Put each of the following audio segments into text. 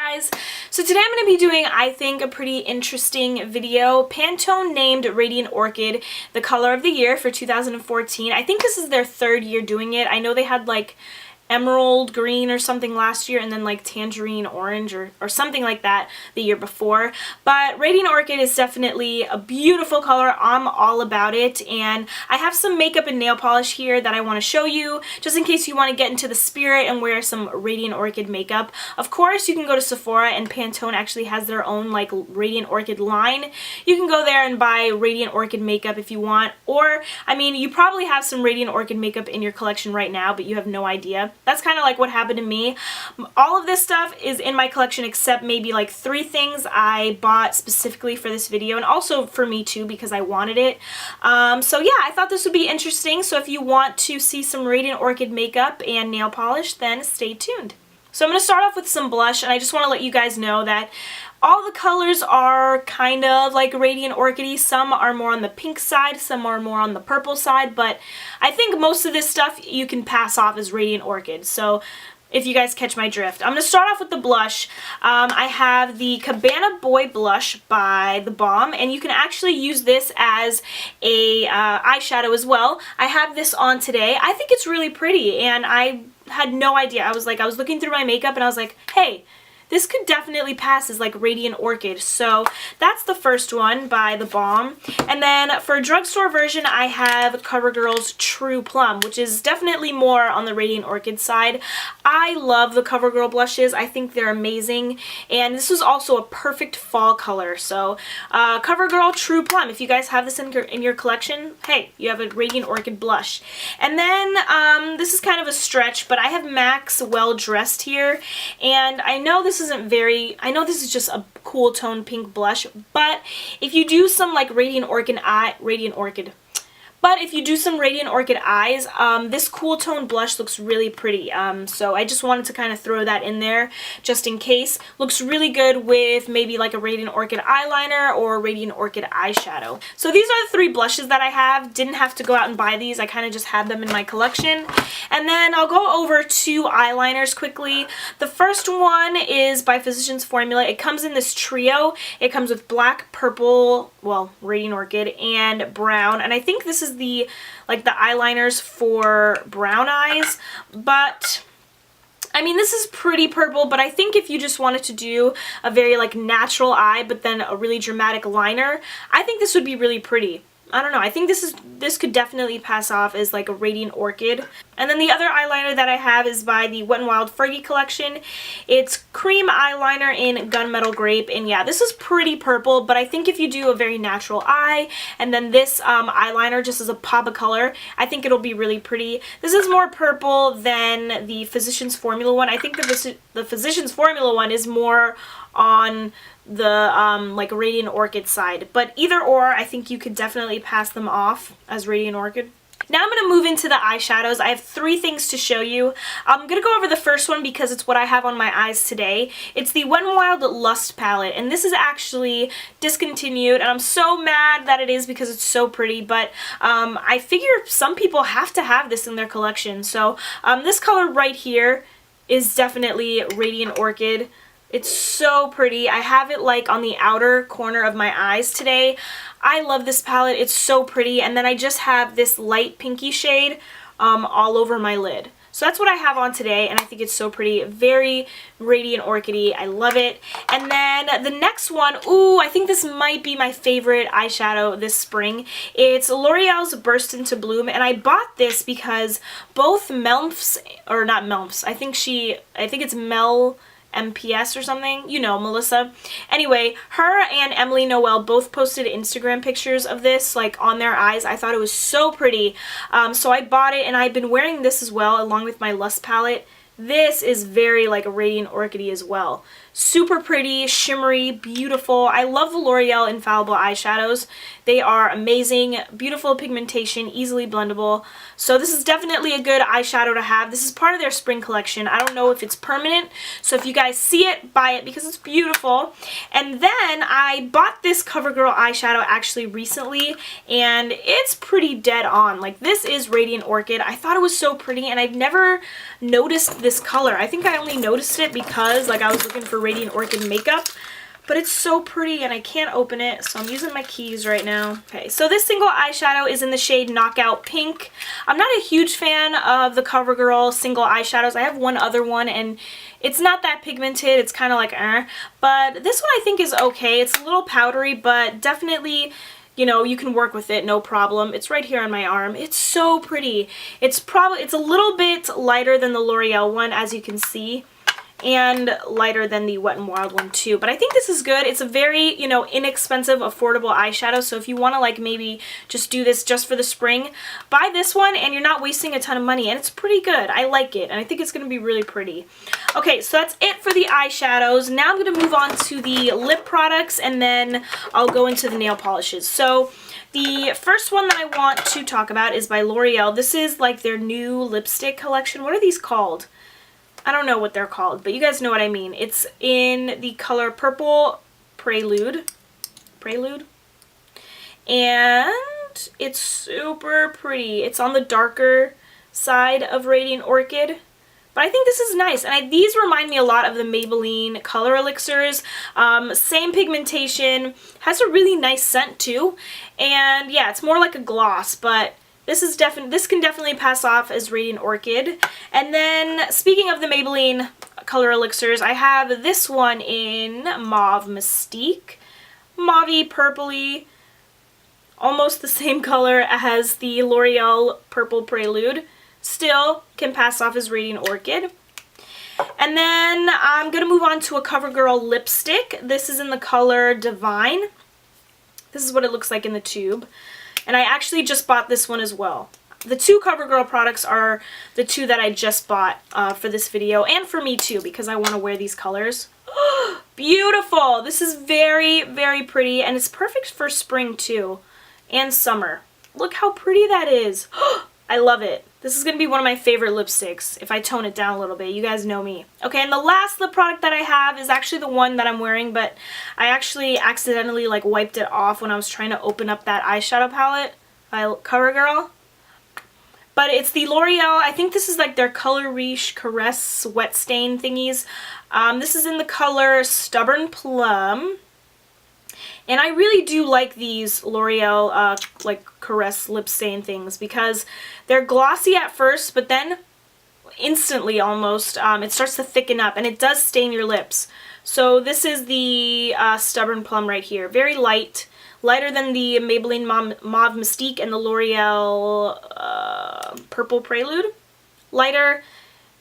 guys! So today I'm going to be doing, I think, a pretty interesting video. Pantone named Radiant Orchid the color of the year for 2014. I think this is their third year doing it. I know they had like emerald green or something last year and then like tangerine orange or something like that the year before. But Radiant Orchid is definitely a beautiful color. I'm all about it, and I have some makeup and nail polish here that I want to show you just in case you want to get into the spirit and wear some Radiant Orchid makeup. Of course, you can go to Sephora, and Pantone actually has their own like Radiant Orchid line. You can go there and buy Radiant Orchid makeup if you want, or I mean, you probably have some Radiant Orchid makeup in your collection right now but you have no idea. That's kind of like what happened to me. All of this stuff is in my collection except maybe like 3 things I bought specifically for this video, and also for me too because I wanted it. So yeah, I thought this would be interesting. So if you want to see some Radiant Orchid makeup and nail polish, then stay tuned. So I'm going to start off with some blush, and I just want to let you guys know that all the colors are kind of like Radiant Orchid-y. Some are more on the pink side, some are more on the purple side, but I think most of this stuff you can pass off as Radiant Orchid. So if you guys catch my drift. I'm going to start off with the blush. I have the Cabana Boy blush by The Balm, and you can actually use this as a eyeshadow as well. I have this on today. I think it's really pretty, and I had no idea. I was looking through my makeup and I was like, hey, this could definitely pass as like Radiant Orchid. So that's the first one by The Balm. And then for a drugstore version, I have CoverGirl's True Plum, which is definitely more on the Radiant Orchid side. I love the CoverGirl blushes. I think they're amazing. And this was also a perfect fall color. So CoverGirl True Plum, if you guys have this in your collection, hey, you have a Radiant Orchid blush. And then this is kind of a stretch, but I have MAC's Well Dressed here. And I know this isn't I know this is just a cool tone pink blush, but if you do some like Radiant Orchid eyes, this cool tone blush looks really pretty. So I just wanted to kind of throw that in there just in case. Looks really good with maybe like a Radiant Orchid eyeliner or a Radiant Orchid eyeshadow. So these are the 3 blushes that I have. Didn't have to go out and buy these. I kind of just had them in my collection. And then I'll go over 2 eyeliners quickly. The first one is by Physicians Formula. It comes in this trio. It comes with black, purple, well, Radiant Orchid, and brown. And I think this is the eyeliners for brown eyes, but I mean, this is pretty purple, but I think if you just wanted to do a very like natural eye but then a really dramatic liner, I think this would be really pretty. I don't know, I think this could definitely pass off as like a Radiant Orchid. And then the other eyeliner that I have is by the Wet n Wild Fergie collection. It's cream eyeliner in Gunmetal Grape, and yeah, this is pretty purple, but I think if you do a very natural eye and then this eyeliner just as a pop of color, I think it'll be really pretty. This is more purple than the Physicians Formula one. I think the Physicians Formula one is more on the like Radiant Orchid side, but either or, I think you could definitely pass them off as Radiant Orchid. Now I'm going to move into the eyeshadows. I have 3 things to show you. I'm going to go over the first one because it's what I have on my eyes today. It's the Wet n Wild Lust palette, and this is actually discontinued, and I'm so mad that it is because it's so pretty, but I figure some people have to have this in their collection. So this color right here is definitely Radiant Orchid. It's so pretty. I have it like on the outer corner of my eyes today. I love this palette. It's so pretty. And then I just have this light pinky shade all over my lid. So that's what I have on today, and I think it's so pretty. Very Radiant Orchid-y. I love it. And then the next one, ooh, I think this might be my favorite eyeshadow this spring. It's L'Oreal's Burst Into Bloom, and I bought this because both Melf's, or not Melf's, I think it's Mel MPS or something, you know, Melissa. Anyway, her and Emily Noel both posted Instagram pictures of this like on their eyes. I thought it was so pretty, so I bought it, and I've been wearing this as well along with my Lust palette. This is very like a Radiant Orchid-y as well. Super pretty, shimmery, beautiful. I love the L'Oreal Infallible eyeshadows. They are amazing, beautiful pigmentation, easily blendable. So this is definitely a good eyeshadow to have. This is part of their spring collection. I don't know if it's permanent, so if you guys see it, buy it because it's beautiful. And then I bought this CoverGirl eyeshadow actually recently, and it's pretty dead on. Like, this is Radiant Orchid. I thought it was so pretty, and I've never noticed this color. I think I only noticed it because like I was looking for Radiant Orchid makeup. But it's so pretty and I can't open it, so I'm using my keys right now. Okay, so this single eyeshadow is in the shade Knockout Pink. I'm not a huge fan of the CoverGirl single eyeshadows. I have one other one and it's not that pigmented. It's kind of like, but this one I think is okay. It's a little powdery, but definitely, you know, you can work with it, no problem. It's right here on my arm. It's so pretty. It's a little bit lighter than the L'Oreal one, as you can see, and lighter than the Wet n Wild one too. But I think this is good. It's a very, you know, inexpensive, affordable eyeshadow. So if you want to like maybe just do this just for the spring, buy this one and you're not wasting a ton of money. And it's pretty good. I like it. And I think it's going to be really pretty. Okay, so that's it for the eyeshadows. Now I'm going to move on to the lip products and then I'll go into the nail polishes. So the first one that I want to talk about is by L'Oreal. This is like their new lipstick collection. What are these called? I don't know what they're called, but you guys know what I mean. It's in the color Purple Prelude. And it's super pretty. It's on the darker side of Radiant Orchid. But I think this is nice. And these remind me a lot of the Maybelline Color Elixirs. Same pigmentation. Has a really nice scent too. And yeah, it's more like a gloss, but this can definitely pass off as Radiant Orchid. And then, speaking of the Maybelline Color Elixirs, I have this one in Mauve Mystique. Mauve-y, purpley, almost the same color as the L'Oreal Purple Prelude. Still can pass off as Radiant Orchid. And then I'm going to move on to a CoverGirl lipstick. This is in the color Divine. This is what it looks like in the tube. And I actually just bought this one as well. The two CoverGirl products are the two that I just bought for this video, and for me too, because I want to wear these colors. Beautiful! This is very, very pretty, and it's perfect for spring too, and summer. Look how pretty that is. I love it. This is going to be one of my favorite lipsticks if I tone it down a little bit. You guys know me. Okay, and the last lip product that I have is actually the one that I'm wearing, but I actually accidentally like wiped it off when I was trying to open up that eyeshadow palette by CoverGirl. But it's the L'Oreal, I think this is like their Color Riche Caress Wet Stain thingies. This is in the color Stubborn Plum. And I really do like these L'Oreal like Caress lip stain things because they're glossy at first, but then instantly almost it starts to thicken up and it does stain your lips. So this is the Stubborn Plum right here. Very light. Lighter than the Maybelline Mauve Mystique and the L'Oreal Purple Prelude. Lighter.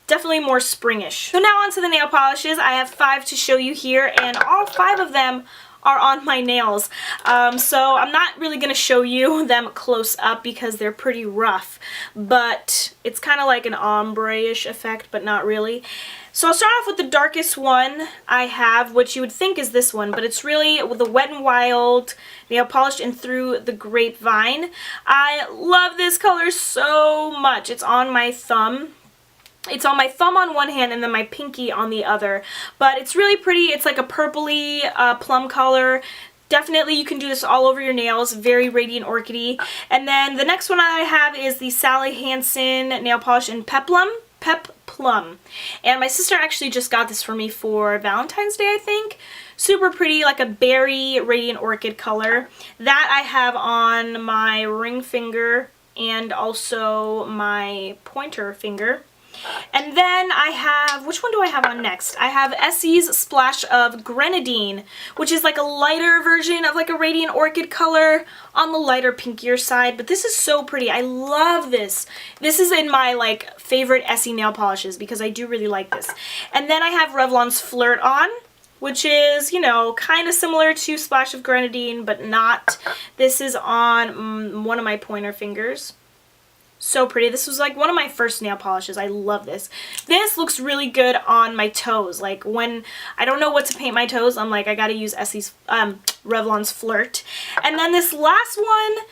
Definitely more springish. So now onto the nail polishes. I have 5 to show you here, and all 5 of them are on my nails. So I'm not really going to show you them close up because they're pretty rough, but it's kind of like an ombre-ish effect, but not really. So I'll start off with the darkest one I have, which you would think is this one, but it's really with the Wet n Wild nail polish in Through the Grapevine. I love this color so much. It's on my thumb. It's on my thumb on one hand and then my pinky on the other. But it's really pretty. It's like a purpley plum color. Definitely you can do this all over your nails. Very Radiant Orchid-y. And then the next one I have is the Sally Hansen nail polish in Pep-plum. And my sister actually just got this for me for Valentine's Day, I think. Super pretty, like a berry Radiant Orchid color. That I have on my ring finger and also my pointer finger. And then I have, which one do I have on next? I have Essie's Splash of Grenadine, which is like a lighter version of like a Radiant Orchid color on the lighter pinkier side. But this is so pretty. I love this. This is in my like favorite Essie nail polishes because I do really like this. And then I have Revlon's Flirt on, which is, you know, kind of similar to Splash of Grenadine, but not. This is on one of my pointer fingers. So pretty. This was like one of my first nail polishes. I love this. This looks really good on my toes. Like when I don't know what to paint my toes, I'm like, I gotta use Essie's Revlon's Flirt. And then this last one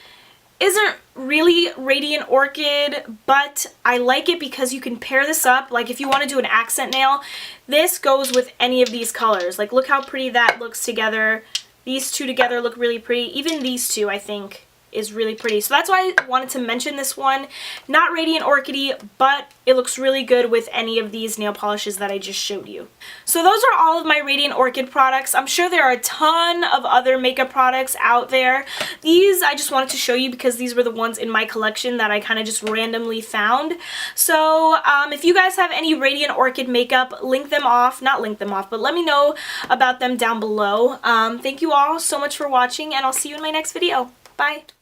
isn't really Radiant Orchid, but I like it because you can pair this up. Like if you want to do an accent nail, this goes with any of these colors. Like look how pretty that looks together. These two together look really pretty. Even these two, I think, is really pretty. So that's why I wanted to mention this one. Not Radiant Orchid-y, but it looks really good with any of these nail polishes that I just showed you. So those are all of my Radiant Orchid products. I'm sure there are a ton of other makeup products out there. These I just wanted to show you because these were the ones in my collection that I kind of just randomly found. So if you guys have any Radiant Orchid makeup, not link them off, but let me know about them down below. Thank you all so much for watching, and I'll see you in my next video. Bye!